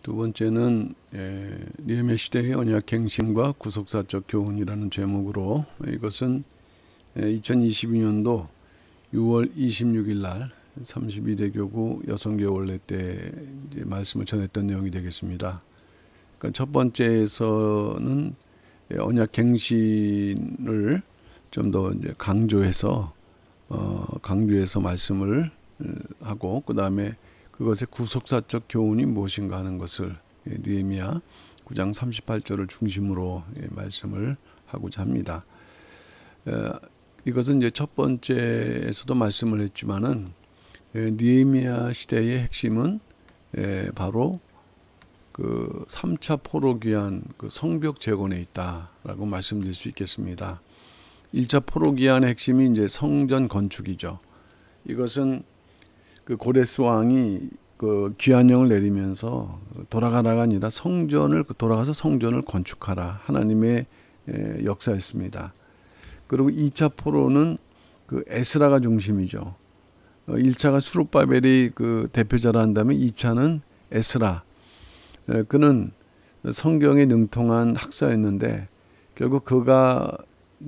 두 번째는 느헤미야 시대의 언약갱신과 구속사적 교훈이라는 제목으로, 이것은 2022년도 6월 26일 날 32대 교구 여성교회원례 때 이제 말씀을 전했던 내용이 되겠습니다. 그러니까 첫 번째에서는 언약갱신을 좀 더 이제 강조해서 말씀을 하고, 그 다음에 그것의 구속사적 교훈이 무엇인가 하는 것을 느헤미야 9장 38절을 중심으로 말씀을 하고자 합니다. 이것은 이제 첫 번째에서도 말씀을 했지만은 느헤미야 시대의 핵심은 바로 그 3차 포로기한 그 성벽 재건에 있다라고 말씀드릴 수 있겠습니다. 1차 포로기한의 핵심이 이제 성전 건축이죠. 이것은 그 고레스 왕이 그 귀환령을 내리면서 돌아가라가 아니라 돌아가서 성전을 건축하라, 하나님의 역사였습니다. 그리고 2차 포로는 그 에스라가 중심이죠. 1차가 스룹바벨이 그 대표자라 한다면 2차는 에스라. 그는 성경에 능통한 학자였는데 결국 그가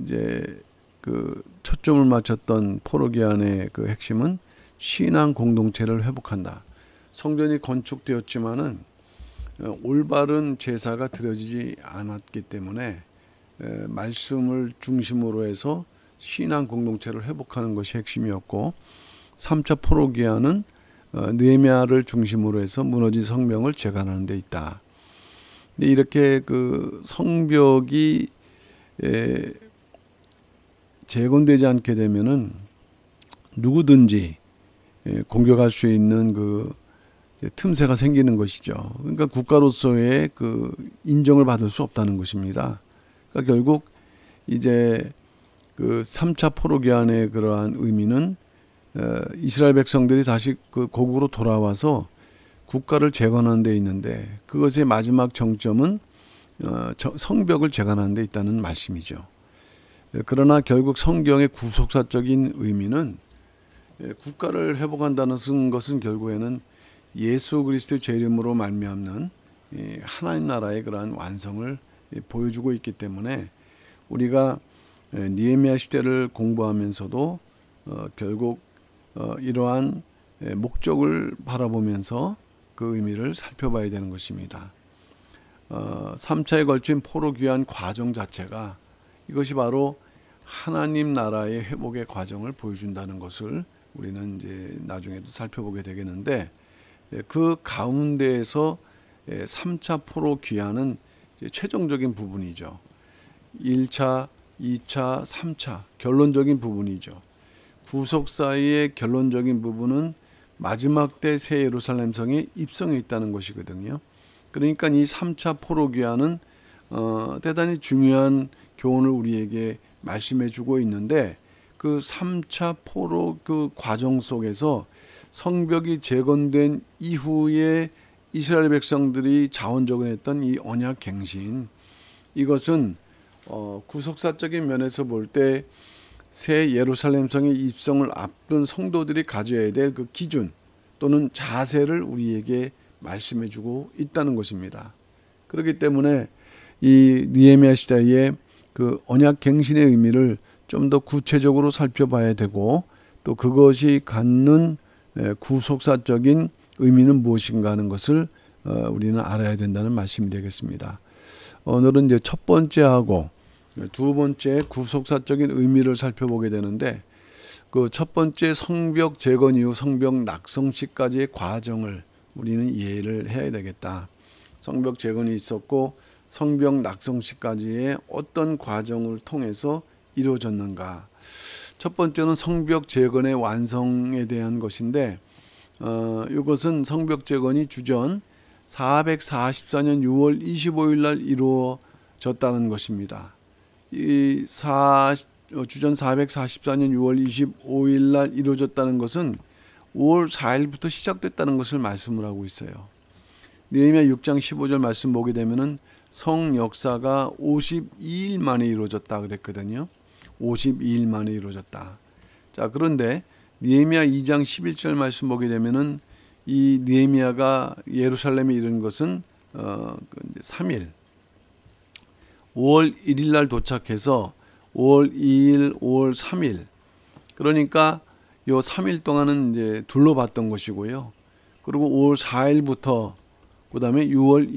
이제 그 초점을 맞췄던 포로기한의 그 핵심은 신앙 공동체를 회복한다. 성전이 건축되었지만은 올바른 제사가 드려지지 않았기 때문에 말씀을 중심으로 해서 신앙 공동체를 회복하는 것이 핵심이었고, 3차 포로기한은 느헤미야를 중심으로 해서 무너진 성벽을 재건하는 데 있다. 근데 이렇게 그 성벽이 재건되지 않게 되면은 누구든지 공격할 수 있는 그 틈새가 생기는 것이죠. 그러니까 국가로서의 그 인정을 받을 수 없다는 것입니다. 그러니까 결국 이제 그 3차 포로기한의 그러한 의미는 이스라엘 백성들이 다시 그 고국으로 돌아와서 국가를 재건하는 데 있는데, 그것의 마지막 정점은 성벽을 재건하는 데 있다는 말씀이죠. 그러나 결국 성경의 구속사적인 의미는 국가를 회복한다는 것은 결국에는 예수 그리스도의 재림으로 말미암는 하나님 나라의 그러한 완성을 보여주고 있기 때문에, 우리가 느헤미야 시대를 공부하면서도 결국 이러한 목적을 바라보면서 그 의미를 살펴봐야 되는 것입니다. 3차에 걸친 포로귀환 과정 자체가 이것이 바로 하나님 나라의 회복의 과정을 보여준다는 것을 우리는 이제 나중에도 살펴보게 되겠는데, 그 가운데에서 3차 포로 귀환은 최종적인 부분이죠. 1차, 2차, 3차 결론적인 부분이죠. 구속사의 결론적인 부분은 마지막 때 새 예루살렘 성에 입성해 있다는 것이거든요. 그러니까 이 3차 포로 귀환은 대단히 중요한 교훈을 우리에게 말씀해 주고 있는데, 그 3차 포로 그 과정 속에서 성벽이 재건된 이후에 이스라엘 백성들이 자원적으로 했던 이 언약 갱신, 이것은 구속사적인 면에서 볼 때 새 예루살렘 성의 입성을 앞둔 성도들이 가져야 될 그 기준 또는 자세를 우리에게 말씀해 주고 있다는 것입니다. 그렇기 때문에 이 느헤미야 시대의 그 언약 갱신의 의미를 좀 더 구체적으로 살펴봐야 되고, 또 그것이 갖는 구속사적인 의미는 무엇인가 하는 것을 우리는 알아야 된다는 말씀이 되겠습니다. 오늘은 이제 첫 번째하고 두 번째 구속사적인 의미를 살펴보게 되는데, 그 첫 번째 성벽 재건 이후 성벽 낙성시까지의 과정을 우리는 이해를 해야 되겠다. 성벽 재건이 있었고 성벽 낙성시까지의 어떤 과정을 통해서 이루어졌는가. 첫 번째는 성벽 재건의 완성에 대한 것인데, 이것은 성벽 재건이 주전 444년 6월 25일 날 이루어졌다는 것입니다. 주전 444년 6월 25일 날 이루어졌다는 것은 5월 4일부터 시작됐다는 것을 말씀을 하고 있어요. 느헤미야 6장 15절 말씀 보게 되면은 성 역사가 52일 만에 이루어졌다 그랬거든요. 52일 만에 이루어졌다. 자, 그런데 느헤미야 2장 11절 말씀 보게 되면은 이 느헤미야가 예루살렘에 이른 것은 3일 5월 1일 날 도착해서 5월 2일, 5월 3일 그러니까 요 3일 동안은 이제 둘러봤던 것이고요. 그리고 5월 4일부터 그다음에 6월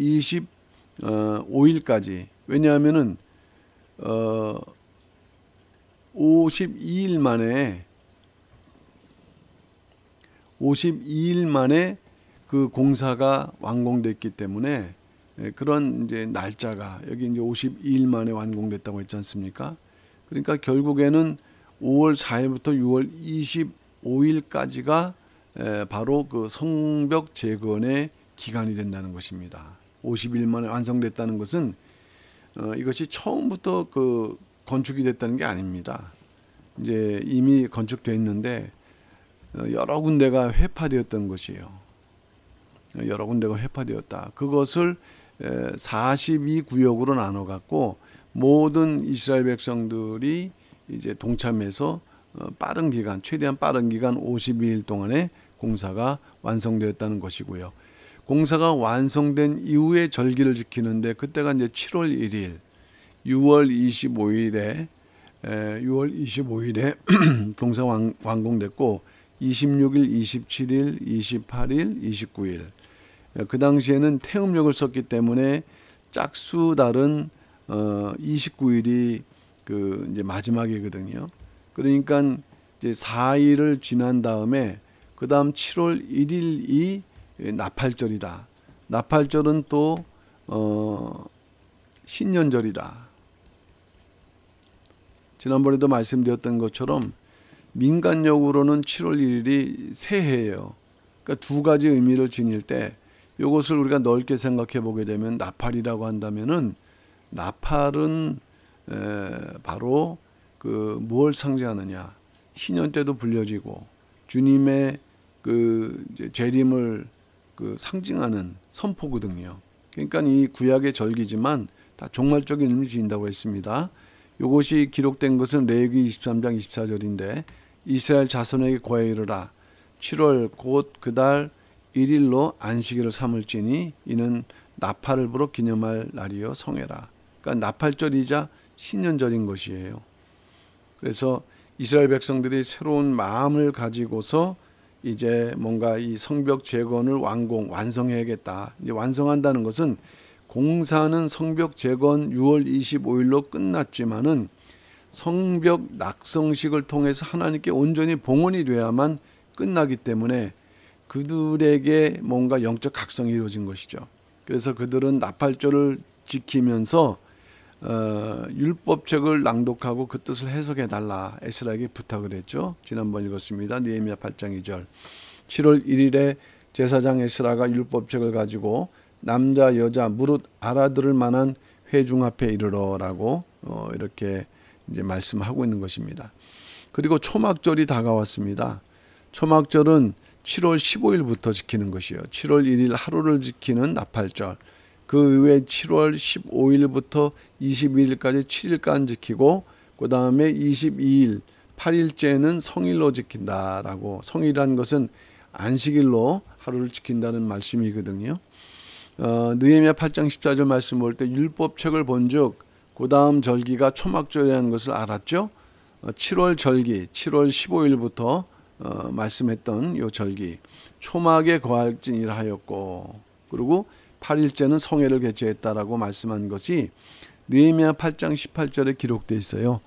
25일까지 왜냐하면은 52일 만에 그 공사가 완공됐기 때문에 그런 이제 날짜가 여기 이제 52일 만에 완공됐다고 했지 않습니까? 그러니까 결국에는 5월 4일부터 6월 25일까지가 바로 그 성벽 재건의 기간이 된다는 것입니다. 50일 만에 완성됐다는 것은 이것이 처음부터 그 건축이 됐다는 게 아닙니다. 이제 이미 건축되어 있는데 여러 군데가 회파되었던 것이에요. 여러 군데가 회파되었다. 그것을 42구역으로 나눠 갖고 모든 이스라엘 백성들이 이제 동참해서 빠른 기간, 최대한 빠른 기간 52일 동안에 공사가 완성되었다는 것이고요. 공사가 완성된 이후에 절기를 지키는데 그때가 이제 7월 1일, 6월 25일에 공사 완공됐고 26일, 27일, 28일, 29일 그 당시에는 태음력을 썼기 때문에 짝수달은 29일이 그 이제 마지막이거든요. 그러니까 이제 4일을 지난 다음에 그 다음 7월 1일이 나팔절이다. 나팔절은 또 신년절이다. 지난번에도 말씀드렸던 것처럼 민간력으로는 7월 1일이 새해예요. 그러니까 두 가지 의미를 지닐 때 이것을 우리가 넓게 생각해 보게 되면 나팔이라고 한다면은 나팔은 바로 그 무엇을 상징하느냐? 신년 때도 불려지고 주님의 그 이제 재림을 그 상징하는 선포거든요. 그러니까 이 구약의 절기지만 다 종말적인 의미를 지닌다고 했습니다. 이것이 기록된 것은 레위기 23장 24절인데 이스라엘 자손에게 고하여 이르라 7월 곧 그달 1일로 안식일을 삼을지니 이는 나팔을 불어 기념할 날이요 성회라. 그러니까 나팔절이자 신년절인 것이에요. 그래서 이스라엘 백성들이 새로운 마음을 가지고서 이제 뭔가 이 성벽 재건을 완성해야겠다. 이제 완성한다는 것은 공사는 성벽 재건 6월 25일로 끝났지만은 성벽 낙성식을 통해서 하나님께 온전히 봉헌이 돼야만 끝나기 때문에 그들에게 뭔가 영적 각성이 이루어진 것이죠. 그래서 그들은 나팔절을 지키면서 율법책을 낭독하고 그 뜻을 해석해 달라 에스라에게 부탁을 했죠. 지난번 읽었습니다. 느헤미야 8장 2절. 7월 1일에 제사장 에스라가 율법책을 가지고 남자 여자 무릇 알아들을 만한 회중 앞에 이르러라고 이렇게 이제 말씀하고 있는 것입니다. 그리고 초막절이 다가왔습니다. 초막절은 7월 15일부터 지키는 것이요. 7월 1일 하루를 지키는 나팔절. 그 외에 7월 15일부터 22일까지 7일간 지키고 그 다음에 22일 8일째는 성일로 지킨다라고 성일이라는 것은 안식일로 하루를 지킨다는 말씀이거든요. 느헤미야 8장 14절 말씀 볼 때 율법책을 본즉 그 다음 절기가 초막절이라는 것을 알았죠. 7월 절기 7월 15일부터 말씀했던 요 절기 초막에 거할지니라 하였고 그리고 8일째는 성회를 개최했다라고 말씀한 것이 느헤미야 8장 18절에 기록되어 있어요.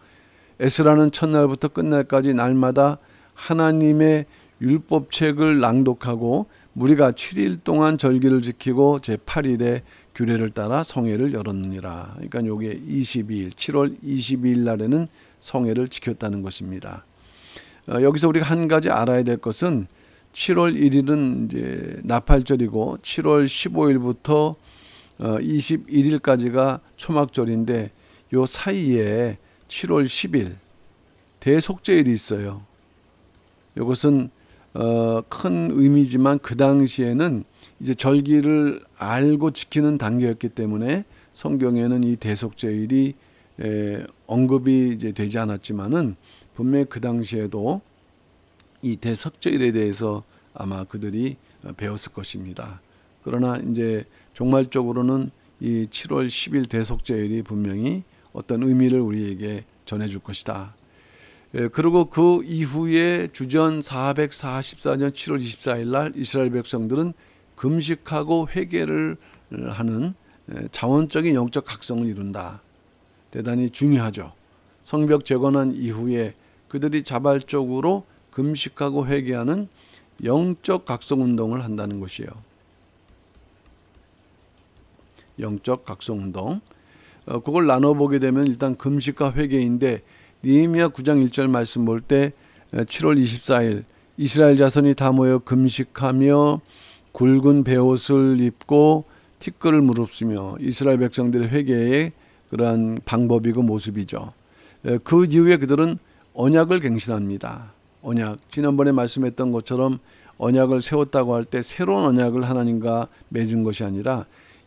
에스라는 첫날부터 끝날까지 날마다 하나님의 율법책을 낭독하고 무리가 7일 동안 절기를 지키고 제8일에 규례를 따라 성회를 열었느니라. 그러니까 요게 22일 7월 22일 날에는 성회를 지켰다는 것입니다. 여기서 우리가 한 가지 알아야 될 것은 7월 1일은 이제 나팔절이고 7월 15일부터 21일까지가 초막절인데 요 사이에 7월 10일 대속죄일이 있어요. 이것은 큰 의미지만 그 당시에는 이제 절기를 알고 지키는 단계였기 때문에 성경에는 이 대속죄일이 언급이 이제 되지 않았지만은 분명히 그 당시에도 이 대속죄일에 대해서 아마 그들이 배웠을 것입니다. 그러나 이제 종말적으로는 이 7월 10일 대속죄일이 분명히 어떤 의미를 우리에게 전해줄 것이다. 그리고 그 이후에 주전 444년 7월 24일 날 이스라엘 백성들은 금식하고 회개를 하는 자원적인 영적 각성을 이룬다. 대단히 중요하죠. 성벽 재건한 이후에 그들이 자발적으로 금식하고 회개하는 영적 각성 운동을 한다는 것이에요. 영적 각성 운동. 그걸 나눠보게 되면 일단 금식과 회개인데 느헤미야 9장 1절 말씀 볼 때 7월 24일 이스라엘 자손이 다 모여 금식하며 굵은 베옷을 입고 티끌을 무릅쓰며 이스라엘 백성들의 회개의 그러한 방법이고 모습이죠. 그 이후에 그들은 언약을 갱신합니다. 언약. 지난번에 말씀했던 것처럼 언약을 세웠다고 할 때 새로운 언약을 하나님과 맺은 것이 아니라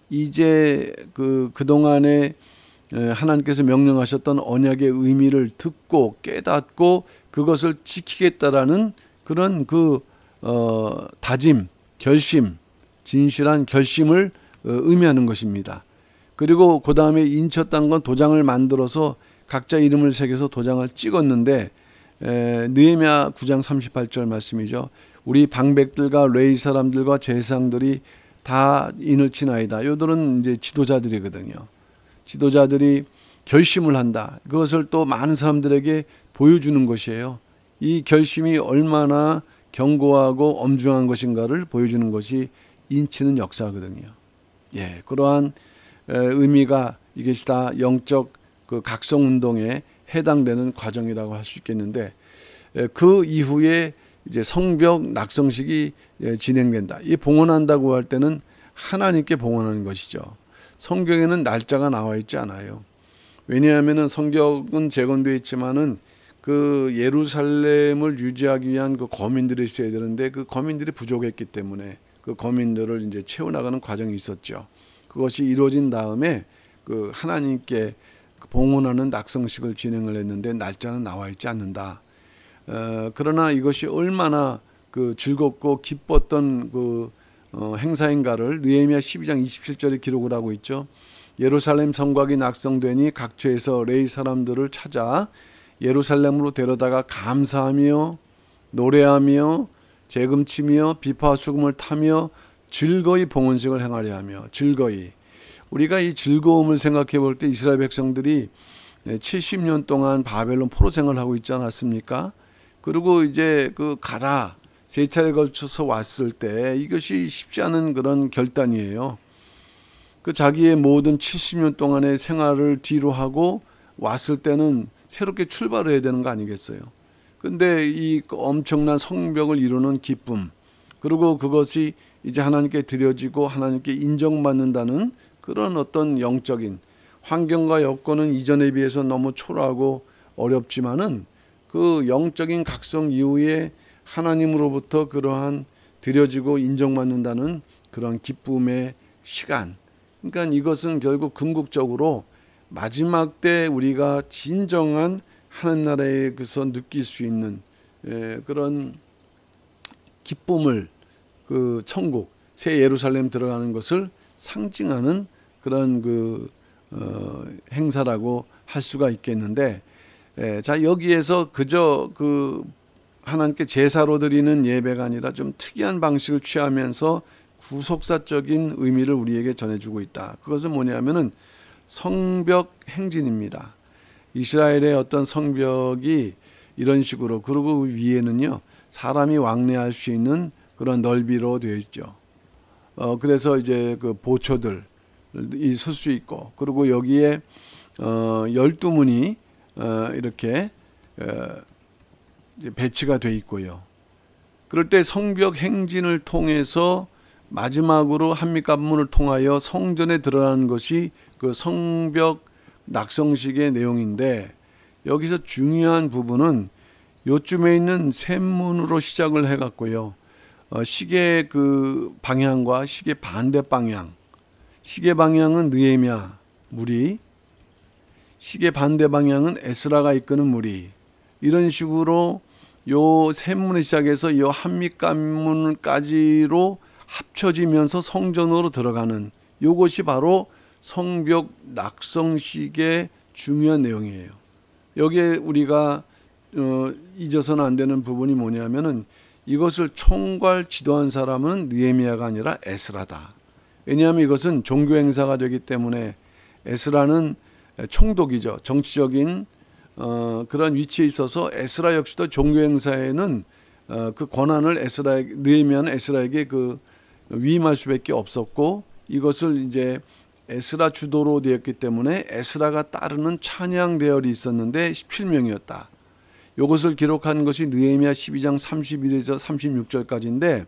이제 그동안에 하나님께서 명령하셨던 언약의 의미를 듣고 깨닫고 그것을 지키겠다라는 그런 다짐, 결심, 진실한 결심을 의미하는 것입니다. 그리고 그 다음에 인쳤던 건 도장을 만들어서 각자 이름을 새겨서 도장을 찍었는데 느헤미야 9장 38절 말씀이죠. 우리 방백들과 레위 사람들과 제사장들이 다 인을 치나이다. 요들은 이제 지도자들이거든요. 지도자들이 결심을 한다. 그것을 또 많은 사람들에게 보여주는 것이에요. 이 결심이 얼마나 견고하고 엄중한 것인가를 보여주는 것이 인치는 역사거든요. 예, 그러한 의미가 이것이 다 영적 각성 운동에 해당되는 과정이라고 할 수 있겠는데 그 이후에 이제 성벽 낙성식이 진행된다. 이 봉헌한다고 할 때는 하나님께 봉헌하는 것이죠. 성경에는 날짜가 나와 있지 않아요. 왜냐하면은 성벽은 재건되어 있지만은 그 예루살렘을 유지하기 위한 그 거민들이 있어야 되는데 그 거민들이 부족했기 때문에 그 거민들을 이제 채워나가는 과정이 있었죠. 그것이 이루어진 다음에 그 하나님께 봉헌하는 낙성식을 진행을 했는데 날짜는 나와 있지 않는다. 그러나 이것이 얼마나 그 즐겁고 기뻤던 행사인가를 느헤미야 12장 27절에 기록을 하고 있죠. 예루살렘 성곽이 낙성되니 각처에서 레위 사람들을 찾아 예루살렘으로 데려다가 감사하며 노래하며 재금치며 비파와 수금을 타며 즐거이 봉헌식을 행하려 하며 즐거이. 우리가 이 즐거움을 생각해 볼 때 이스라엘 백성들이 70년 동안 바벨론 포로 생활을 하고 있지 않았습니까? 그리고 이제 가라 세 차례 걸쳐서 왔을 때 이것이 쉽지 않은 그런 결단이에요. 자기의 모든 70년 동안의 생활을 뒤로 하고 왔을 때는 새롭게 출발을 해야 되는 거 아니겠어요? 근데 이 엄청난 성벽을 이루는 기쁨, 그리고 그것이 이제 하나님께 드려지고 하나님께 인정받는다는 그런 어떤 영적인 환경과 여건은 이전에 비해서 너무 초라하고 어렵지만은 그 영적인 각성 이후에 하나님으로부터 그러한 드려지고 인정받는다는 그런 기쁨의 시간. 그러니까 이것은 결국 궁극적으로 마지막 때 우리가 진정한 하나님 나라에서 느낄 수 있는 그런 기쁨을 천국 새 예루살렘 들어가는 것을 상징하는 그런 행사라고 할 수가 있겠는데, 자 여기에서 그저 하나님께 제사로 드리는 예배가 아니라 좀 특이한 방식을 취하면서 구속사적인 의미를 우리에게 전해주고 있다. 그것은 뭐냐면은 성벽 행진입니다. 이스라엘의 어떤 성벽이 이런 식으로, 그리고 위에는요 사람이 왕래할 수 있는 그런 넓이로 되어 있죠. 그래서 이제 보초들이 설 수 있고, 그리고 여기에 12문이 이렇게 배치가 돼 있고요. 그럴 때 성벽 행진을 통해서 마지막으로 한미관문을 통하여 성전에 들어가는 것이 그 성벽 낙성식의 내용인데, 여기서 중요한 부분은 요쯤에 있는 샘문으로 시작을 해갖고요. 시계 방향과 시계 반대 방향, 시계 방향은 느헤미야 무리, 시계 반대 방향은 에스라가 이끄는 무리, 이런 식으로 요 셋문을 시작해서 요 한밑간문까지로 합쳐지면서 성전으로 들어가는 요것이 바로 성벽 낙성식의 중요한 내용이에요. 여기에 우리가 잊어서는 안 되는 부분이 뭐냐면은 이것을 총괄 지도한 사람은 느헤미야가 아니라 에스라다. 왜냐하면 이것은 종교 행사가 되기 때문에 에스라는 총독이죠. 정치적인 그런 위치에 있어서 에스라 역시도 종교 행사에는 그 권한을 느헤미야는 에스라에게 그 위임할 수밖에 없었고, 이것을 이제 에스라 주도로 되었기 때문에 에스라가 따르는 찬양 대열이 있었는데 17명이었다. 이것을 기록한 것이 느헤미야 12장 31에서 36절까지인데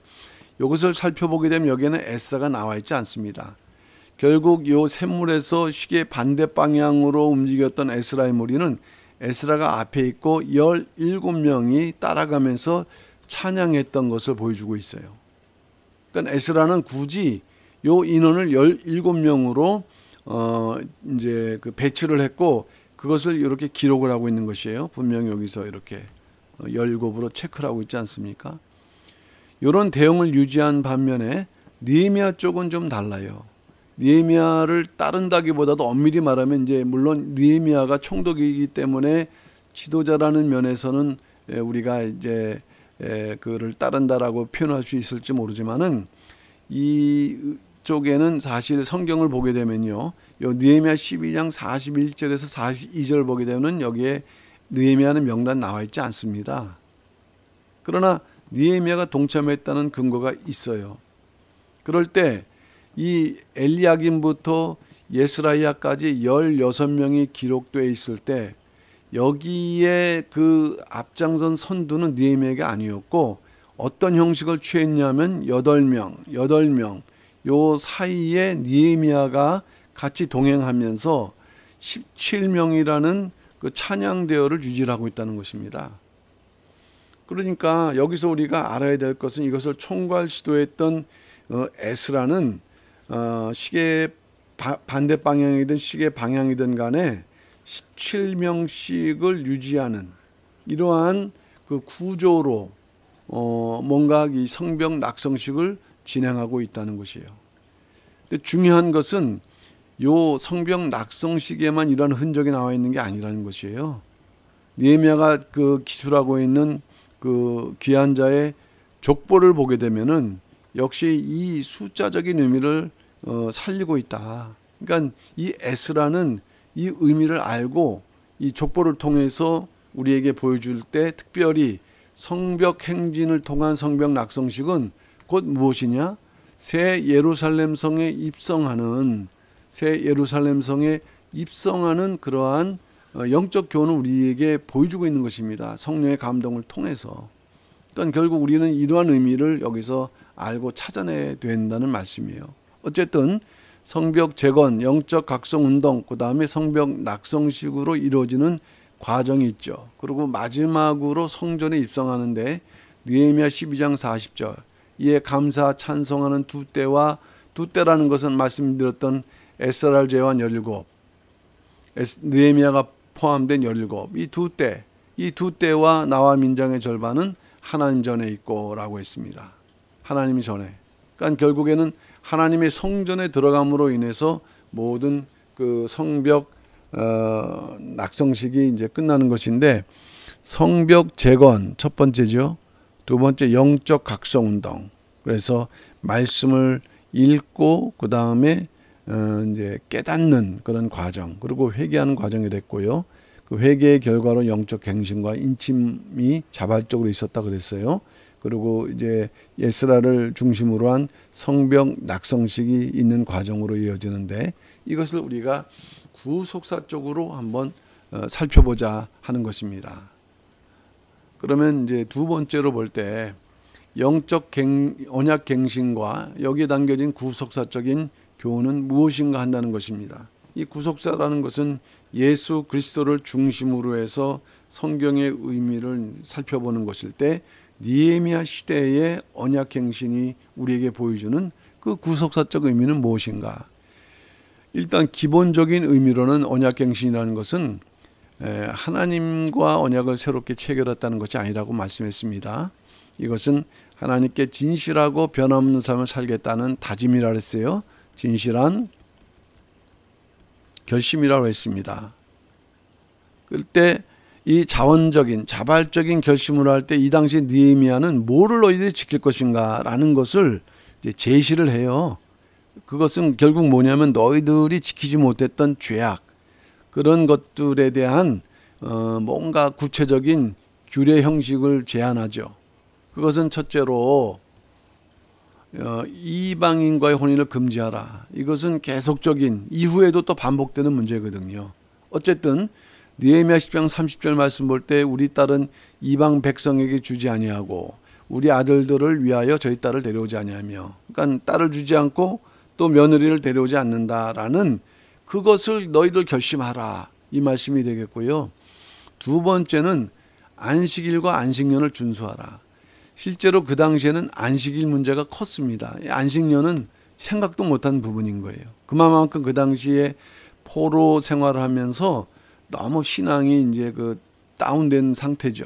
이것을 살펴보게 되면 여기에는 에스라가 나와 있지 않습니다. 결국 이 샘물에서 시계 반대 방향으로 움직였던 에스라의 무리는 에스라가 앞에 있고 17명이 따라가면서 찬양했던 것을 보여주고 있어요. 그러니까 에스라는 굳이 요 인원을 17명으로 이제 그 배치를 했고 그것을 이렇게 기록을 하고 있는 것이에요. 분명히 여기서 이렇게 열곱으로 체크를 하고 있지 않습니까? 이런 대응을 유지한 반면에 느헤미야 쪽은 좀 달라요. 느헤미야를 따른다기보다도 엄밀히 말하면 이제 물론 느헤미야가 총독이기 때문에 지도자라는 면에서는 우리가 이제 그를 따른다라고 표현할 수 있을지 모르지만은 이 쪽에는 사실 성경을 보게 되면요, 요 느헤미야 12장 41절에서 42절 보게 되면 여기에 느헤미야는 명단 나와 있지 않습니다. 그러나 느헤미야가 동참했다는 근거가 있어요. 그럴 때 이 엘리야김부터 예스라이야까지 16명이 기록되어 있을 때 여기에 그 앞장선 선두는 느헤미야가 아니었고 어떤 형식을 취했냐면 8명 요 사이에 느헤미야가 같이 동행하면서 17명이라는 그 찬양 대열을 유지하고 있다는 것입니다. 그러니까 여기서 우리가 알아야 될 것은 이것을 총괄 시도했던 에스라는 시계 반대 방향이든 시계 방향이든 간에 17명씩을 유지하는 이러한 그 구조로 뭔가 이 성벽 낙성식을 진행하고 있다는 것이에요. 근데 중요한 것은 요 성벽 낙성식에만 이런 흔적이 나와 있는 게 아니라는 것이에요. 느헤미야가 그 기술하고 있는 그 귀한 자의 족보를 보게 되면은 역시 이 숫자적인 의미를 살리고 있다. 그러니까 이 에스라는 이 의미를 알고 이 족보를 통해서 우리에게 보여줄 때 특별히 성벽 행진을 통한 성벽 낙성식은 곧 무엇이냐? 새 예루살렘 성에 입성하는 그러한 영적 교훈을 우리에게 보여주고 있는 것입니다. 성령의 감동을 통해서. 그러니까 결국 우리는 이러한 의미를 여기서 알고 찾아내야 된다는 말씀이에요. 어쨌든 성벽 재건, 영적 각성 운동, 그 다음에 성벽 낙성식으로 이루어지는 과정이 있죠. 그리고 마지막으로 성전에 입성하는데 느헤미야 12장 40절 이에 감사 찬송하는 두 때라는 것은 말씀드렸던 에스라를 제외한 17, 느헤미야가 포함된 17, 이 두 때와 나와 민장의 절반은 하나님 전에 있고 라고 했습니다. 하나님이 전에. 그러니까 결국에는 하나님의 성전에 들어감으로 인해서 모든 그 성벽 낙성식이 이제 끝나는 것인데, 성벽 재건 첫 번째죠. 두 번째 영적 각성 운동. 그래서 말씀을 읽고 그 다음에 이제 깨닫는 그런 과정, 그리고 회개하는 과정이 됐고요. 그 회개의 결과로 영적 갱신과 인침이 자발적으로 있었다 그랬어요. 그리고 이제 예스라를 중심으로 한 성벽 낙성식이 있는 과정으로 이어지는데, 이것을 우리가 구속사적으로 한번 살펴보자 하는 것입니다. 그러면 이제 두 번째로 볼 때 영적 언약 갱신과 여기에 담겨진 구속사적인 교훈은 무엇인가 한다는 것입니다. 이 구속사라는 것은 예수 그리스도를 중심으로 해서 성경의 의미를 살펴보는 것일 때 느헤미야 시대의 언약갱신이 우리에게 보여주는 그 구속사적 의미는 무엇인가? 일단 기본적인 의미로는 언약갱신이라는 것은 하나님과 언약을 새롭게 체결했다는 것이 아니라고 말씀했습니다. 이것은 하나님께 진실하고 변함없는 삶을 살겠다는 다짐이라 했어요. 진실한 결심이라고 했습니다. 그때 이 자발적인 결심을 할 때 이 당시 느헤미야는 뭐를 너희들이 지킬 것인가 라는 것을 이제 제시를 해요. 그것은 결국 뭐냐면 너희들이 지키지 못했던 죄악, 그런 것들에 대한 뭔가 구체적인 규례 형식을 제안하죠. 그것은 첫째로 이방인과의 혼인을 금지하라. 이것은 계속적인 이후에도 또 반복되는 문제거든요. 어쨌든 느헤미야 10장 30절 말씀 볼 때 우리 딸은 이방 백성에게 주지 아니하고 우리 아들들을 위하여 저희 딸을 데려오지 아니하며, 그러니까 딸을 주지 않고 또 며느리를 데려오지 않는다라는 그것을 너희들 결심하라, 이 말씀이 되겠고요. 두 번째는 안식일과 안식년을 준수하라. 실제로 그 당시에는 안식일 문제가 컸습니다. 안식년은 생각도 못한 부분인 거예요. 그만큼 그 당시에 포로 생활을 하면서 너무 신앙이 이제 그 다운된 상태죠.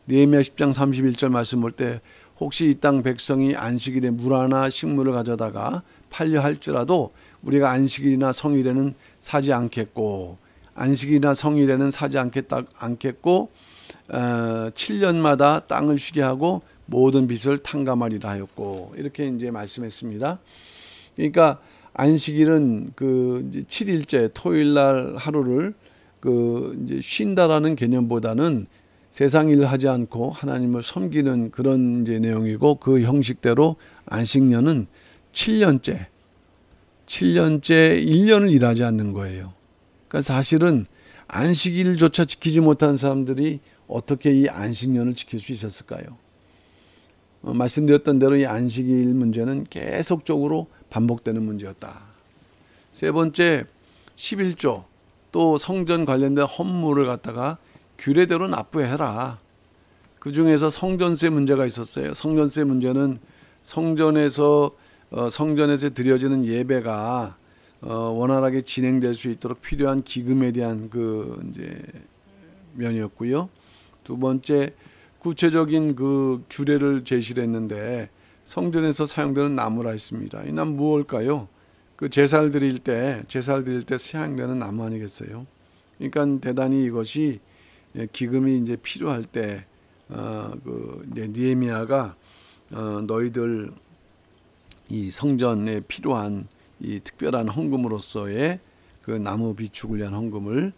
느헤미야 10장 31절 말씀 볼 때 혹시 이 땅 백성이 안식일에 물 하나 식물을 가져다가 팔려 할지라도 우리가 안식일이나 성일에는 사지 않겠고 안식일이나 성일에는 사지 않겠고 7년마다 땅을 쉬게 하고 모든 빚을 탕감하리라 하였고, 이렇게 이제 말씀했습니다. 그러니까 안식일은 그 이제 7일째 토요일 날 하루를 그 이제 쉰다라는 개념보다는 세상 일을 하지 않고 하나님을 섬기는 그런 이제 내용이고, 그 형식대로 안식년은 7년째 1년을 일하지 않는 거예요. 그러니까 사실은 안식일조차 지키지 못한 사람들이 어떻게 이 안식년을 지킬 수 있었을까요? 말씀드렸던 대로 이 안식일 문제는 계속적으로 반복되는 문제였다. 세 번째, 11조, 또 성전 관련된 헌물을 갖다가 규례대로 납부해라. 그 중에서 성전세 문제가 있었어요. 성전세 문제는 성전에서 드려지는 예배가 원활하게 진행될 수 있도록 필요한 기금에 대한 그 이제 면이었고요. 두 번째, 구체적인 그 규례를 제시를 했는데 성전에서 사용되는 나무라 했습니다. 이 나무 무엇일까요? 그 제사를 드릴 때 사용되는 나무 아니겠어요? 그러니까 대단히 이것이 기금이 이제 필요할 때 그 느헤미야가 너희들 이 성전에 필요한 이 특별한 헌금으로서의 그 나무 비축을 위한 헌금을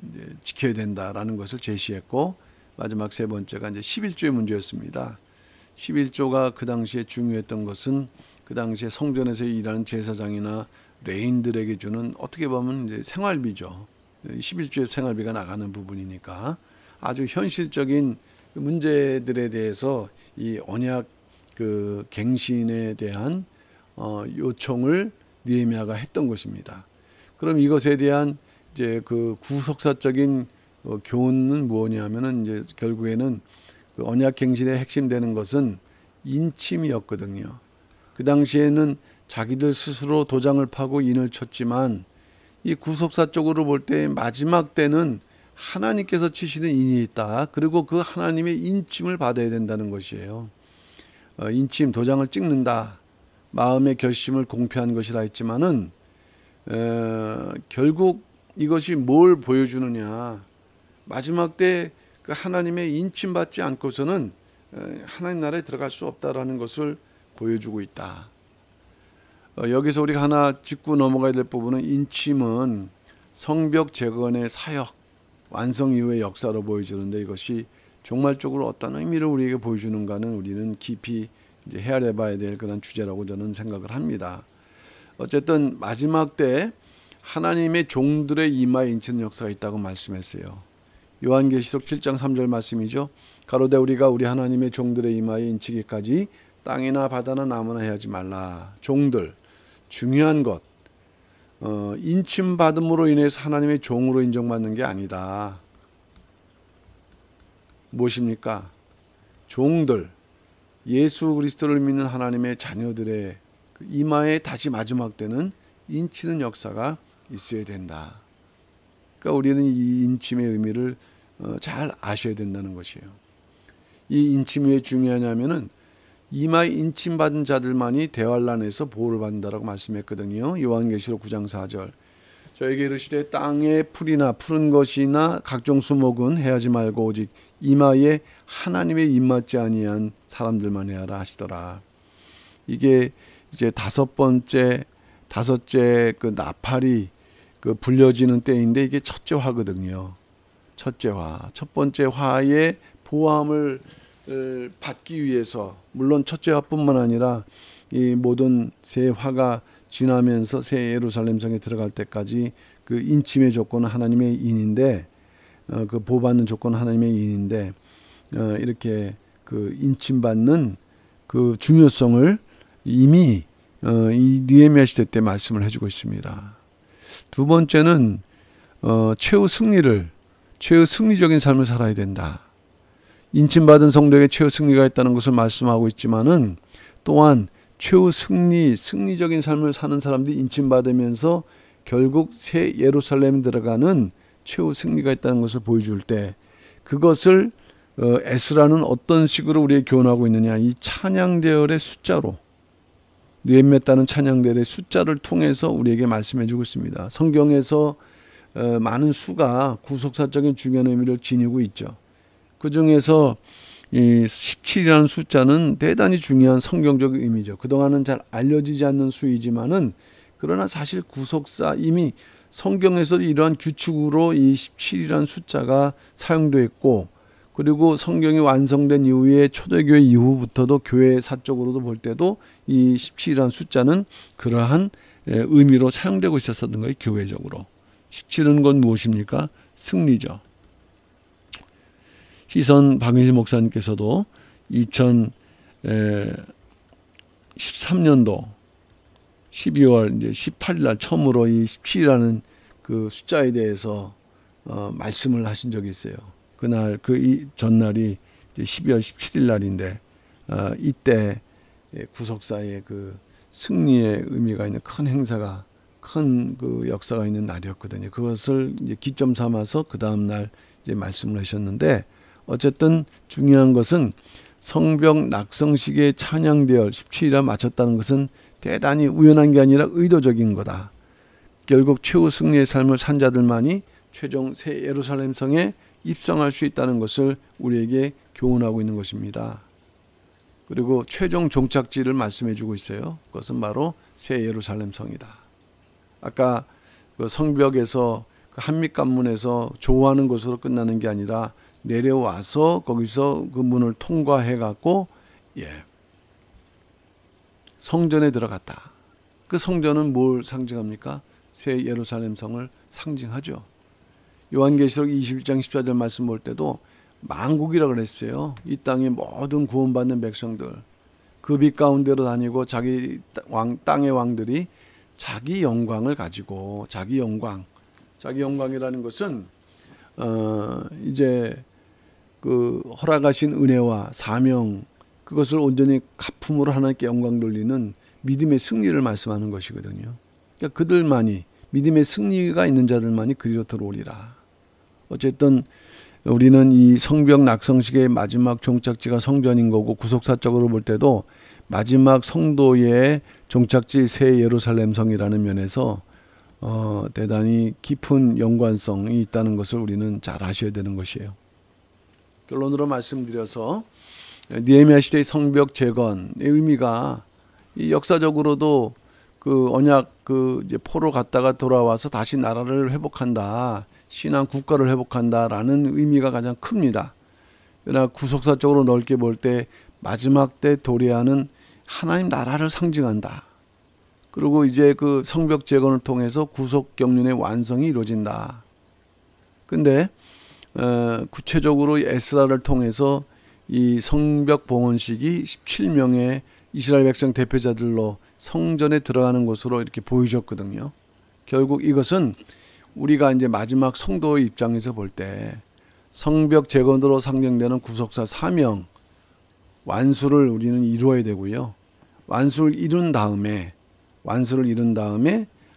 이제 지켜야 된다라는 것을 제시했고, 마지막 세 번째가 이제 11조의 문제였습니다. 11조가 그 당시에 중요했던 것은 그 당시에 성전에서 일하는 제사장이나 레인들에게 주는 어떻게 보면 이제 생활비죠. 11조의 생활비가 나가는 부분이니까 아주 현실적인 문제들에 대해서 이 언약 그 갱신에 대한 요청을 느헤미야가 했던 것입니다. 그럼 이것에 대한 이제 그 구속사적인 교훈은 무엇이냐면은 이제 결국에는 그 언약 갱신의 핵심되는 것은 인침이었거든요. 그 당시에는 자기들 스스로 도장을 파고 인을 쳤지만 이 구속사적으로 볼 때 마지막 때는 하나님께서 치시는 인이 있다. 그리고 그 하나님의 인침을 받아야 된다는 것이에요. 인침, 도장을 찍는다. 마음의 결심을 공표한 것이라 했지만은 결국 이것이 뭘 보여주느냐. 마지막 때 그 하나님의 인침 받지 않고서는 하나님 나라에 들어갈 수 없다라는 것을 보여주고 있다. 여기서 우리가 하나 짚고 넘어가야 될 부분은 인침은 성벽 재건의 사역, 완성 이후의 역사로 보여주는데 이것이 종말적으로 어떤 의미를 우리에게 보여주는가는 우리는 깊이 이제 헤아려 봐야 될 그런 주제라고 저는 생각을 합니다. 어쨌든 마지막 때 하나님의 종들의 이마에 인치는 역사가 있다고 말씀했어요. 요한계시록 7장 3절 말씀이죠. 가로되 우리가 우리 하나님의 종들의 이마에 인치기까지 땅이나 바다나 나무나 해하지 말라. 종들, 중요한 것, 인침 받음으로 인해서 하나님의 종으로 인정받는 게 아니다. 무엇입니까? 종들, 예수 그리스도를 믿는 하나님의 자녀들의 그 이마에 다시 마지막 때는 인치는 역사가 있어야 된다. 그러니까 우리는 이 인침의 의미를 잘 아셔야 된다는 것이에요. 이 인침이 왜 중요하냐면은 이마에 인침받은 자들만이 대환란에서 보호를 받는다라고 말씀했거든요. 요한계시록 9장 4절. 저에게 이르시되 땅에 풀이나 푸른 것이나 각종 수목은 해하지 말고 오직 이마에 하나님의 입맞지 아니한 사람들만 해하라 하시더라. 이게 이제 다섯째 그 나팔이 그 불려지는 때인데 이게 첫째 화거든요. 첫째 화. 첫 번째 화의 보함을 받기 위해서 물론 첫째 화뿐만 아니라 이 모든 새 화가 지나면서 새 예루살렘 성에 들어갈 때까지 그 인침의 조건은 하나님의 인인데 그 보호받는 조건은 하나님의 인인데 이렇게 그 인침받는 그 중요성을 이미 이 느헤미야 시대 때 말씀을 해주고 있습니다. 두 번째는 최후 승리적인 삶을 살아야 된다. 인침받은 성도에게 최후 승리가 있다는 것을 말씀하고 있지만은 또한 최후 승리적인 삶을 사는 사람들이 인침받으면서 결국 새 예루살렘에 들어가는 최후 승리가 있다는 것을 보여줄 때 그것을 에스라는 어떤 식으로 우리에게 교훈하고 있느냐. 이 찬양대열의 숫자로 느헤미야에 따른 찬양대열의 숫자를 통해서 우리에게 말씀해주고 있습니다. 성경에서 많은 수가 구속사적인 중요한 의미를 지니고 있죠. 그 중에서 이 17이라는 숫자는 대단히 중요한 성경적 의미죠. 그동안은 잘 알려지지 않는 수이지만은 그러나 사실 구속사 이미 성경에서 이러한 규칙으로 이 17이라는 숫자가 사용되었고 그리고 성경이 완성된 이후에 초대교회 이후부터도 교회 사적으로도 볼 때도 이 17이라는 숫자는 그러한 의미로 사용되고 있었던 거예요. 교회적으로. 17은 건 무엇입니까? 승리죠. 희선 박윤식 목사님께서도 2013년도 12월 이제 18일 날 처음으로 이 17이라는 그 숫자에 대해서 말씀을 하신 적이 있어요. 그날 그 전날이 이제 12월 17일 날인데 이때 구속사의 그 승리의 의미가 있는 큰 행사가 큰 그 역사가 있는 날이었거든요. 그것을 이제 기점 삼아서 그 다음 날 이제 말씀을 하셨는데 어쨌든 중요한 것은 성벽 낙성식의 찬양대열 17일에 마쳤다는 것은 대단히 우연한 게 아니라 의도적인 거다. 결국 최후 승리의 삶을 산 자들만이 최종 새 예루살렘 성에 입성할 수 있다는 것을 우리에게 교훈하고 있는 것입니다. 그리고 최종 종착지를 말씀해 주고 있어요. 그것은 바로 새 예루살렘 성이다. 아까 그 성벽에서 그 한밑관문에서 조호하는 것으로 끝나는 게 아니라 내려와서 거기서 그 문을 통과해 갖고 성전에 들어갔다. 그 성전은 뭘 상징합니까? 새 예루살렘 성을 상징하죠. 요한계시록 21장 14절 말씀 볼 때도 만국이라고 그랬어요. 이 땅의 모든 구원받는 백성들 그 빛 가운데로 다니고 자기 땅의 왕들이 자기 영광을 가지고 자기 영광이라는 것은 이제 그 허락하신 은혜와 사명 그것을 온전히 가품으로 하나님께 영광 돌리는 믿음의 승리를 말씀하는 것이거든요. 그러니까 그들만이 믿음의 승리가 있는 자들만이 그리로 들어오리라. 어쨌든 우리는 이 성벽 낙성식의 마지막 종착지가 성전인 거고 구속사적으로 볼 때도 마지막 성도의 종착지 새 예루살렘 성이라는 면에서 대단히 깊은 연관성이 있다는 것을 우리는 잘 아셔야 되는 것이에요. 결론으로 말씀드려서 느헤미야 시대의 성벽 재건의 의미가 이 역사적으로도 그 언약 그 이제 포로 갔다가 돌아와서 다시 나라를 회복한다, 신앙 국가를 회복한다라는 의미가 가장 큽니다. 그러나 구속사적으로 넓게 볼 때 마지막 때 도래하는 하나님 나라를 상징한다. 그리고 이제 그 성벽 재건을 통해서 구속 경륜의 완성이 이루어진다. 근데 구체적으로 에스라를 통해서 이 성벽 봉헌식이 17명의 이스라엘 백성 대표자들로 성전에 들어가는 것으로 이렇게 보여줬거든요. 결국 이것은 우리가 이제 마지막 성도의 입장에서 볼 때 성벽 재건으로 상징되는 구속사 사명 완수를 우리는 이루어야 되고요. 완수를 이룬 다음에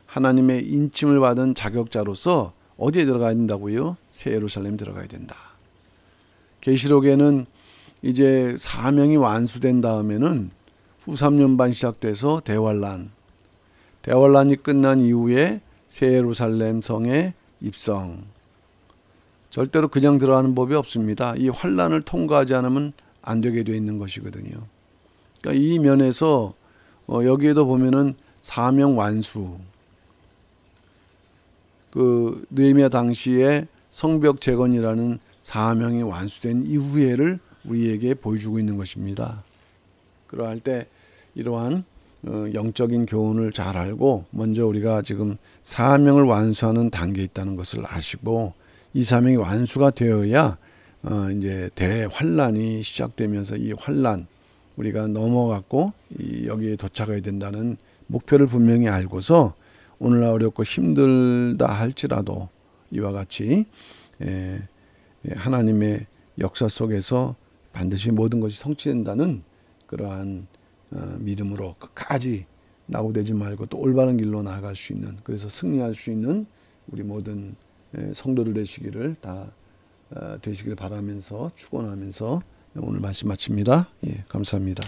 하나님의 인침을 받은 자격자로서 어디에 들어가야 된다고요? 새 예루살렘 들어가야 된다. 계시록에는 이제 사명이 완수된 다음에는 후 3년반 시작돼서 대환란이 끝난 이후에 새 예루살렘 성의 입성. 절대로 그냥 들어가는 법이 없습니다. 이 환란을 통과하지 않으면 안 되게 되어 있는 것이거든요. 그러니까 이 면에서 여기에도 보면은 사명 완수. 그 느헤미야 당시에 성벽 재건이라는 사명이 완수된 이후에를 우리에게 보여주고 있는 것입니다. 그러할 때 이러한 영적인 교훈을 잘 알고 먼저 우리가 지금 사명을 완수하는 단계에 있다는 것을 아시고 이 사명이 완수가 되어야 이제 대환란이 시작되면서 이 환란 우리가 넘어갔고 여기에 도착해야 된다는 목표를 분명히 알고서 오늘날 어렵고 힘들다 할지라도 이와 같이 하나님의 역사 속에서 반드시 모든 것이 성취된다는 그러한 믿음으로 끝까지 낙오되지 말고 또 올바른 길로 나아갈 수 있는, 그래서 승리할 수 있는 우리 모든 성도들 되시기를 바라면서 축원하면서 오늘 말씀 마칩니다. 예, 감사합니다.